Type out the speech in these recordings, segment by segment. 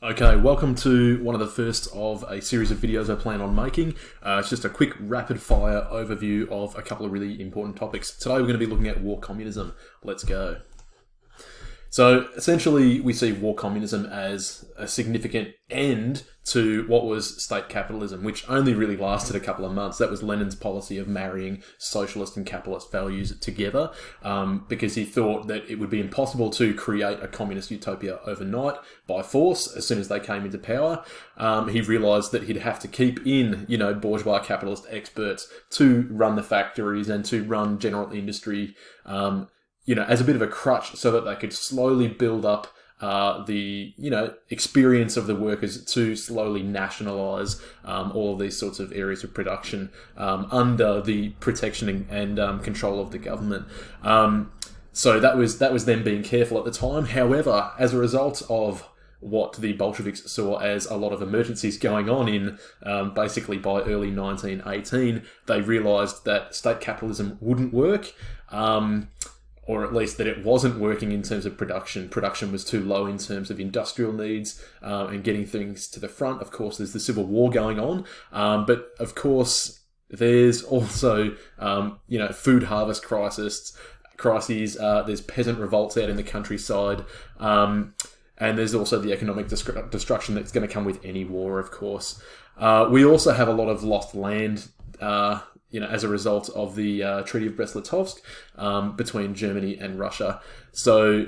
Okay, welcome to one of the first of a series of videos I plan on making. It's just a quick rapid fire overview of a couple of really important topics. Today we're going to be looking at war communism. Let's go. So essentially we see war communism as a significant end to what was state capitalism, which only really lasted a couple of months. That was Lenin's policy of marrying socialist and capitalist values together, because he thought that it would be impossible to create a communist utopia overnight by force as soon as they came into power. He realised that he'd have to keep in, bourgeois capitalist experts to run the factories and to run general industry, as a bit of a crutch so that they could slowly build up the experience of the workers to slowly nationalise all of these sorts of areas of production under the protection and control of the government. So that was them being careful at the time. However, as a result of what the Bolsheviks saw as a lot of emergencies going on in basically by early 1918, they realised that state capitalism wouldn't work. Or at least that it wasn't working in terms of production. Production was too low in terms of industrial needs and getting things to the front. Of course, there's the Civil War going on, but of course, there's also food harvest crises. There's peasant revolts out in the countryside, and there's also the economic destruction that's going to come with any war. Of course, we also have a lot of lost land. As a result of the Treaty of Brest-Litovsk between Germany and Russia. So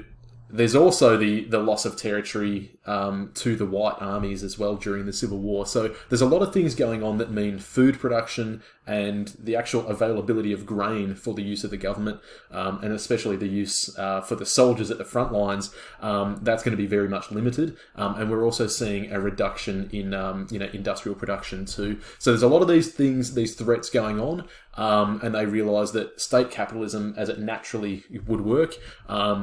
there's also the loss of territory to the white armies as well during the Civil War. So there's a lot of things going on that mean food production and the actual availability of grain for the use of the government, and especially the use for the soldiers at the front lines, that's going to be very much limited. And we're also seeing a reduction in industrial production too. So there's a lot of these things, these threats going on, and they realise that state capitalism, as it naturally would work,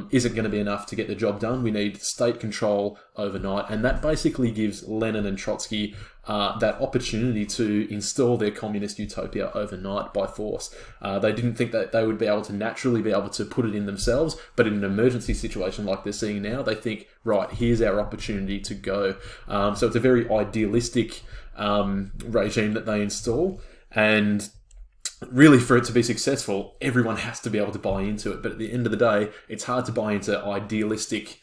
isn't going to be enough to get the job done. We need state control overnight, and that basically gives Lenin and Trotsky that opportunity to install their communist utopia overnight by force. They didn't think that they would be able to naturally be able to put it in themselves, but in an emergency situation like they're seeing now, they think, right, here's our opportunity to go. So it's a very idealistic regime that they install, and really, for it to be successful, everyone has to be able to buy into it. But at the end of the day, it's hard to buy into idealistic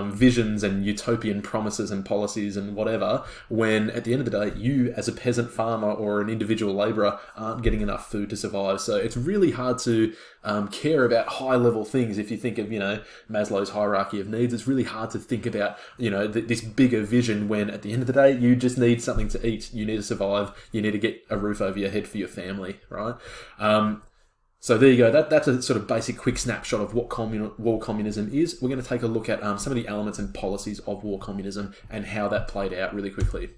visions and utopian promises and policies and whatever, when at the end of the day, you as a peasant farmer or an individual labourer aren't getting enough food to survive. So it's really hard to care about high-level things. If you think of, Maslow's hierarchy of needs, it's really hard to think about, this bigger vision when at the end of the day, you just need something to eat. You need to survive. You need to get a roof over your head for your family, right? So there you go. That's a sort of basic quick snapshot of what war communism is. We're going to take a look at some of the elements and policies of war communism and how that played out really quickly.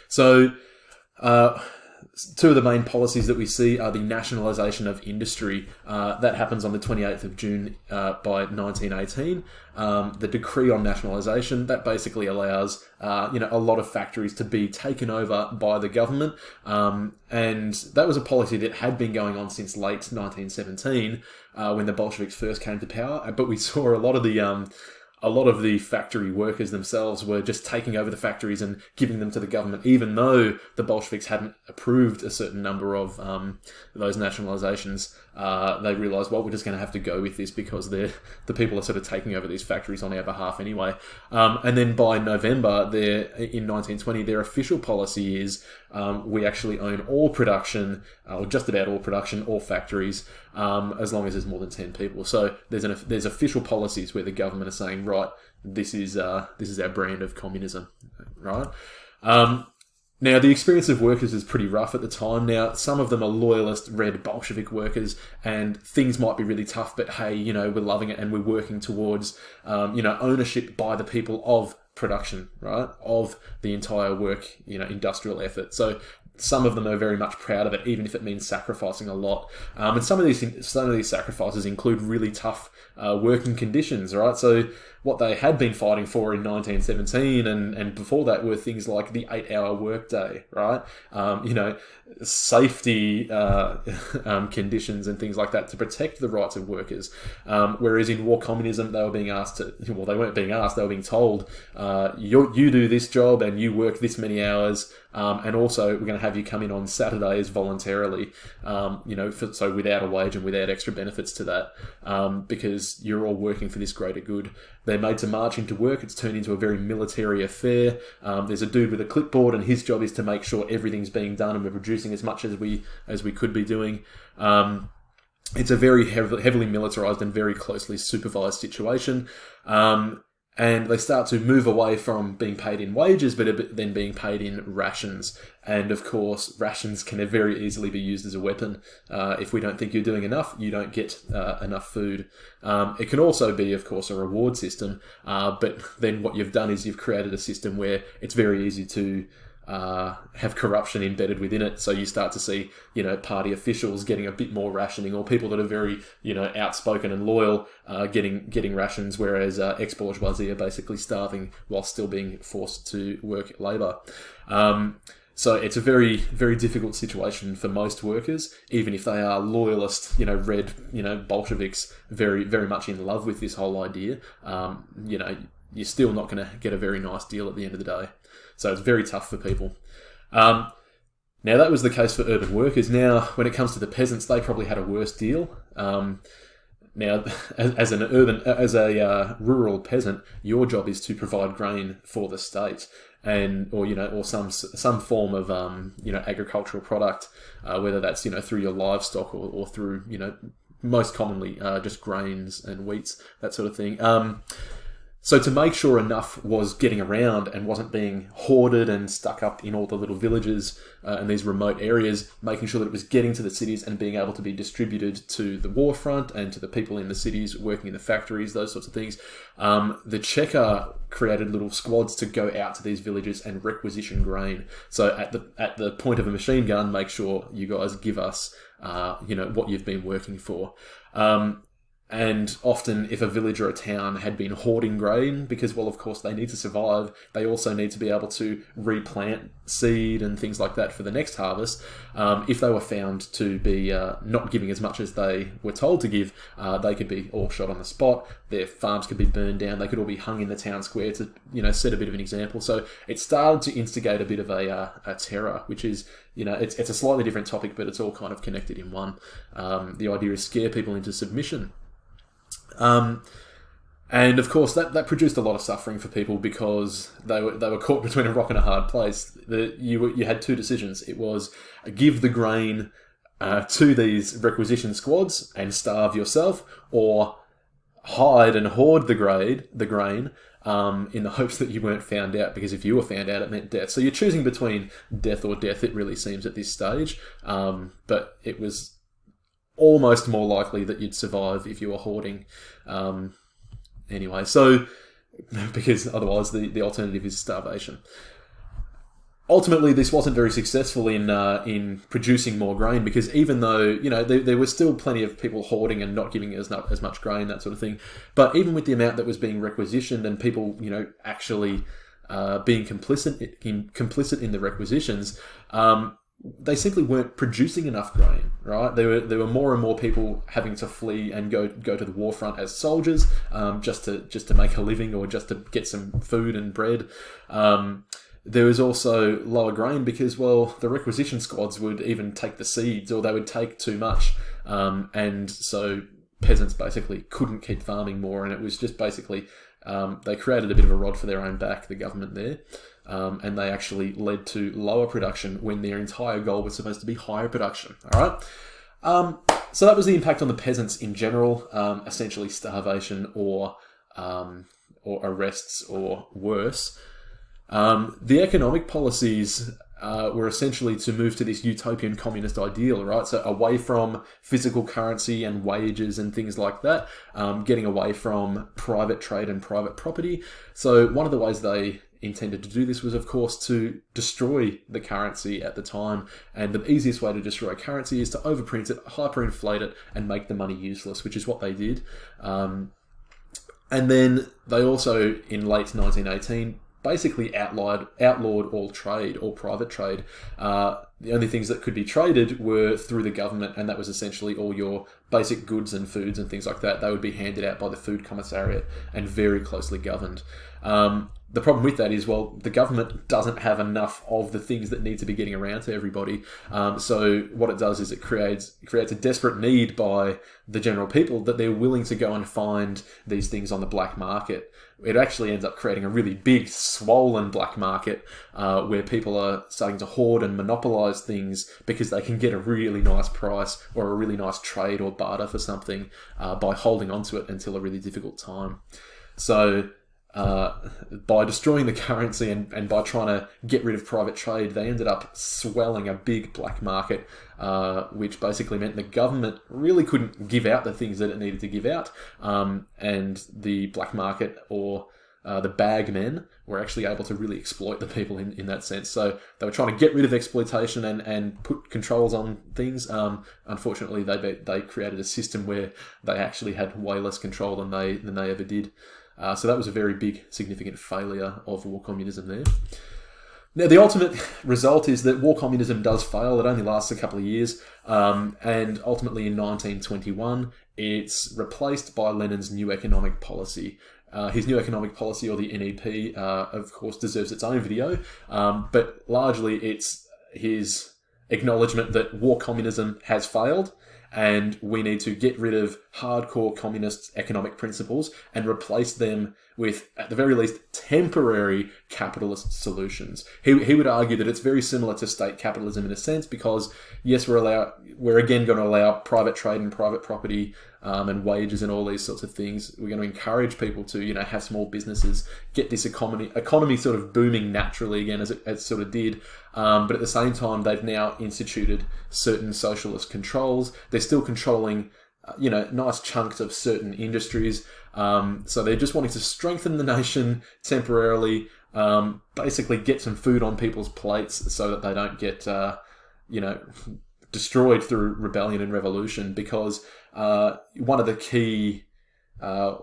So two of the main policies that we see are the nationalization of industry. That happens on the 28th of June by 1918. The decree on nationalization, that basically allows a lot of factories to be taken over by the government. And that was a policy that had been going on since late 1917 when the Bolsheviks first came to power. But we saw a lot of the factory workers themselves were just taking over the factories and giving them to the government, even though the Bolsheviks hadn't approved a certain number of those nationalizations. They realised, well, we're just going to have to go with this because the people are sort of taking over these factories on our behalf anyway. And then by November, in 1920, their official policy is we actually own all production, or just about all production, all factories, as long as there's more than 10 people. So there's official policies where the government is saying, right, this is our brand of communism, right? Now, the experience of workers is pretty rough at the time. Now, some of them are loyalist, red Bolshevik workers, and things might be really tough, but hey, we're loving it and we're working towards, ownership by the people of production, right? Of the entire work, industrial effort. So some of them are very much proud of it, even if it means sacrificing a lot. And some of these sacrifices include really tough working conditions, right? So what they had been fighting for in 1917 and before that were things like the 8-hour workday, right? Safety conditions and things like that to protect the rights of workers. Whereas in War Communism, they were being asked to, well, they weren't being asked, they were being told, you do this job and you work this many hours, and also we're going to have you come in on Saturdays voluntarily, so without a wage and without extra benefits to that, because you're all working for this greater good. They're made to march into work. It's turned into a very military affair. There's a dude with a clipboard, and his job is to make sure everything's being done and we're producing as much as we could be doing. It's a very heavily militarized and very closely supervised situation. And they start to move away from being paid in wages, but then being paid in rations. And of course, rations can very easily be used as a weapon. If we don't think you're doing enough, you don't get enough food. It can also be, of course, a reward system. But then what you've done is you've created a system where it's very easy to have corruption embedded within it. So you start to see, party officials getting a bit more rationing, or people that are very, outspoken and loyal, getting rations, whereas ex-bourgeoisie are basically starving while still being forced to work labour. So it's a very, very difficult situation for most workers, even if they are loyalist, red, Bolsheviks, very, very much in love with this whole idea. You're still not going to get a very nice deal at the end of the day. So it's very tough for people. Now, that was the case for urban workers. Now, when it comes to the peasants, they probably had a worse deal. Now, as a rural peasant, your job is to provide grain for the state, or some form of agricultural product, whether that's through your livestock or through most commonly just grains and wheats, that sort of thing. So to make sure enough was getting around and wasn't being hoarded and stuck up in all the little villages and these remote areas, making sure that it was getting to the cities and being able to be distributed to the war front and to the people in the cities working in the factories, those sorts of things, the Cheka created little squads to go out to these villages and requisition grain. So at the point of a machine gun, make sure you guys give us what you've been working for. And often, if a village or a town had been hoarding grain, because, well, of course, they need to survive, they also need to be able to replant seed and things like that for the next harvest. If they were found to be not giving as much as they were told to give, they could be all shot on the spot. Their farms could be burned down. They could all be hung in the town square to, set a bit of an example. So it started to instigate a bit of a terror, which is, it's a slightly different topic, but it's all kind of connected in one. The idea is scare people into submission. And of course that produced a lot of suffering for people because they were caught between a rock and a hard place. You had two decisions. It was give the grain to these requisition squads and starve yourself, or hide and hoard the grain in the hopes that you weren't found out, because if you were found out, it meant death. So you're choosing between death or death, it really seems at this stage. But it was almost more likely that you'd survive if you were hoarding. Anyway, so because otherwise the alternative is starvation. Ultimately, this wasn't very successful in producing more grain, because even though there were still plenty of people hoarding and not giving as much grain, that sort of thing, but even with the amount that was being requisitioned and people actually being complicit in the requisitions, they simply weren't producing enough grain, right? There were more and more people having to flee and go to the war front as soldiers, just to make a living or just to get some food and bread. There was also lower grain because, well, the requisition squads would even take the seeds, or they would take too much, and so peasants basically couldn't keep farming more, and it was just basically they created a bit of a rod for their own back, the government there. And they actually led to lower production when their entire goal was supposed to be higher production. All right. So that was the impact on the peasants in general, essentially starvation or arrests or worse. The economic policies were essentially to move to this utopian communist ideal, right? So away from physical currency and wages and things like that, getting away from private trade and private property. So one of the ways they intended to do this was, of course, to destroy the currency at the time. And the easiest way to destroy currency is to overprint it, hyperinflate it, and make the money useless, which is what they did. And then they also, in late 1918, basically outlawed all trade, all private trade. The only things that could be traded were through the government, and that was essentially all your basic goods and foods and things like that. They would be handed out by the Food Commissariat and very closely governed. The problem with that is, well, the government doesn't have enough of the things that need to be getting around to everybody. So what it does is it creates a desperate need by the general people that they're willing to go and find these things on the black market. It actually ends up creating a really big, swollen black market where people are starting to hoard and monopolize things because they can get a really nice price or a really nice trade or barter for something by holding onto it until a really difficult time. So by destroying the currency and by trying to get rid of private trade, they ended up swelling a big black market, which basically meant the government really couldn't give out the things that it needed to give out, and the black market or the bagmen were actually able to really exploit the people in that sense. So they were trying to get rid of exploitation and put controls on things. Unfortunately, they created a system where they actually had way less control than they ever did. So that was a very big, significant failure of war communism there. Now, the ultimate result is that war communism does fail. It only lasts a couple of years. And ultimately in 1921, it's replaced by Lenin's New Economic Policy. His New Economic Policy, or the NEP, of course, deserves its own video. But largely it's his acknowledgement that war communism has failed, and we need to get rid of hardcore communist economic principles and replace them with, at the very least, temporary capitalist solutions. He would argue that it's very similar to state capitalism in a sense, because yes, we're again going to allow private trade and private property and wages and all these sorts of things. We're going to encourage people to, have small businesses, get this economy sort of booming naturally again, as it sort of did. But at the same time, they've now instituted certain socialist controls. They're still controlling, nice chunks of certain industries. So they're just wanting to strengthen the nation temporarily, basically get some food on people's plates so that they don't get, destroyed through rebellion and revolution. Because one of the key, I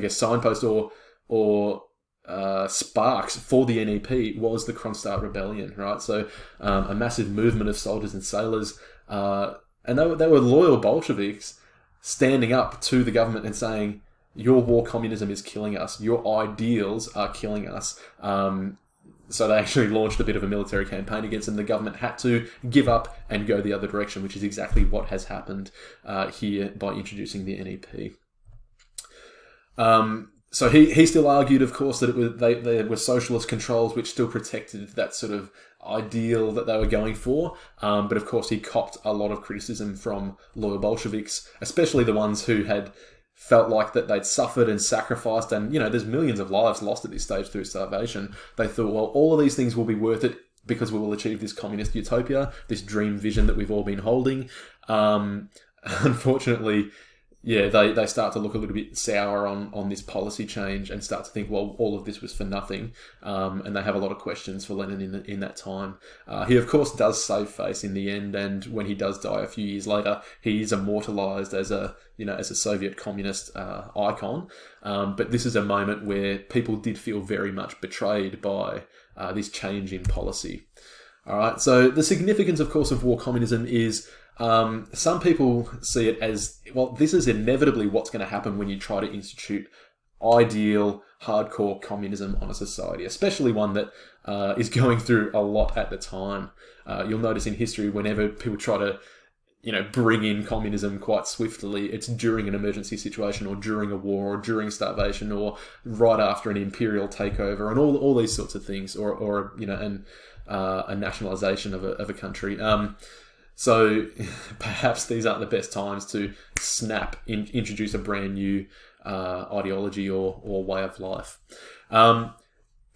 guess, signposts or sparks for the NEP was the Kronstadt Rebellion, right? So a massive movement of soldiers and sailors, and they were loyal Bolsheviks standing up to the government and saying, your war communism is killing us, your ideals are killing us. So they actually launched a bit of a military campaign against them. The government had to give up and go the other direction, which is exactly what has happened here by introducing the NEP. So he still argued, of course, that there were socialist controls which still protected that sort of ideal that they were going for. But of course, he copped a lot of criticism from loyal Bolsheviks, especially the ones who had felt like that they'd suffered and sacrificed, and there's millions of lives lost at this stage through starvation. They thought, well, all of these things will be worth it because we will achieve this communist utopia, this dream vision that we've all been holding. Unfortunately, they start to look a little bit sour on this policy change and start to think, well, all of this was for nothing. And they have a lot of questions for Lenin in that time. He, of course, does save face in the end, and when he does die a few years later, he is immortalized as a Soviet communist icon. But this is a moment where people did feel very much betrayed by this change in policy. All right, so the significance, of course, of war communism is some people see it as, well, this is inevitably what's going to happen when you try to institute ideal, hardcore communism on a society, especially one that is going through a lot at the time. You'll notice in history, whenever people try to bring in communism quite swiftly, it's during an emergency situation or during a war or during starvation or right after an imperial takeover and all these sorts of things, or a nationalization of a country. So perhaps these aren't the best times to introduce a brand new ideology or way of life.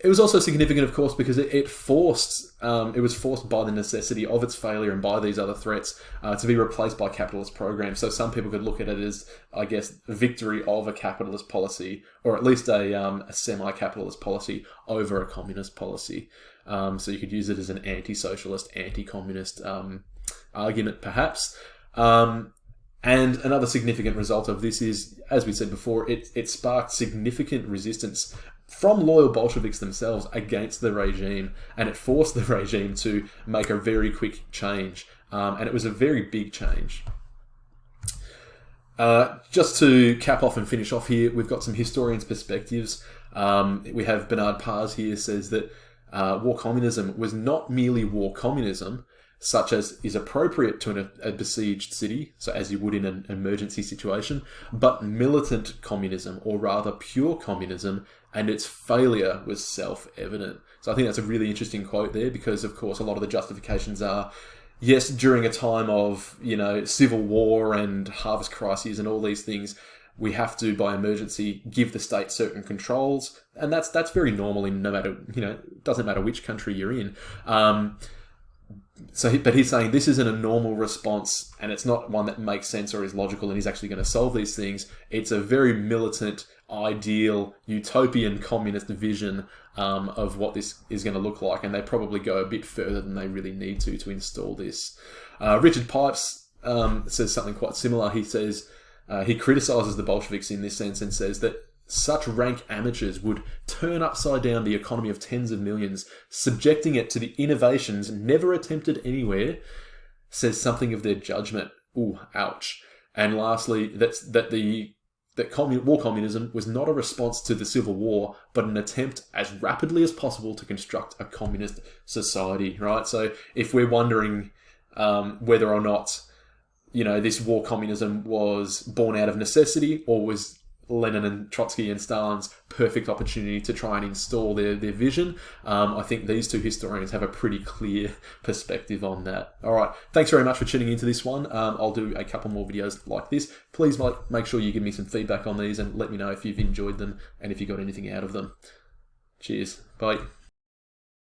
It was also significant, of course, because it was forced by the necessity of its failure and by these other threats to be replaced by capitalist programs. So some people could look at it as, I guess, a victory of a capitalist policy, or at least a semi-capitalist policy over a communist policy. So you could use it as an anti-socialist, anti-communist argument, perhaps. And another significant result of this is, as we said before, it sparked significant resistance from loyal Bolsheviks themselves against the regime, and it forced the regime to make a very quick change. And it was a very big change. Just to cap off and finish off here, we've got some historians' perspectives. We have Bernard Paz here says that war communism was not merely war communism, such as is appropriate to a besieged city, so as you would in an emergency situation, but militant communism, or rather pure communism, and its failure was self-evident. So I think that's a really interesting quote there, because of course a lot of the justifications are, yes, during a time of, civil war and harvest crises and all these things, we have to, by emergency, give the state certain controls, and that's very normal in no matter, it doesn't matter which country you're in. But he's saying this isn't a normal response, and it's not one that makes sense or is logical and is actually going to solve these things. It's a very militant, ideal, utopian communist vision of what this is going to look like, and they probably go a bit further than they really need to install this. Richard Pipes says something quite similar. He says he criticises the Bolsheviks in this sense and says that such rank amateurs would turn upside down the economy of tens of millions, subjecting it to the innovations never attempted anywhere, says something of their judgment. Ooh, ouch. And lastly, war communism was not a response to the Civil War, but an attempt as rapidly as possible to construct a communist society, right? So if we're wondering whether or not, this war communism was born out of necessity, or was Lenin and Trotsky and Stalin's perfect opportunity to try and install their vision, I think these two historians have a pretty clear perspective on that. All right, thanks very much for tuning into this one. I'll do a couple more videos like this. Please make sure you give me some feedback on these and let me know if you've enjoyed them and if you got anything out of them. Cheers. Bye.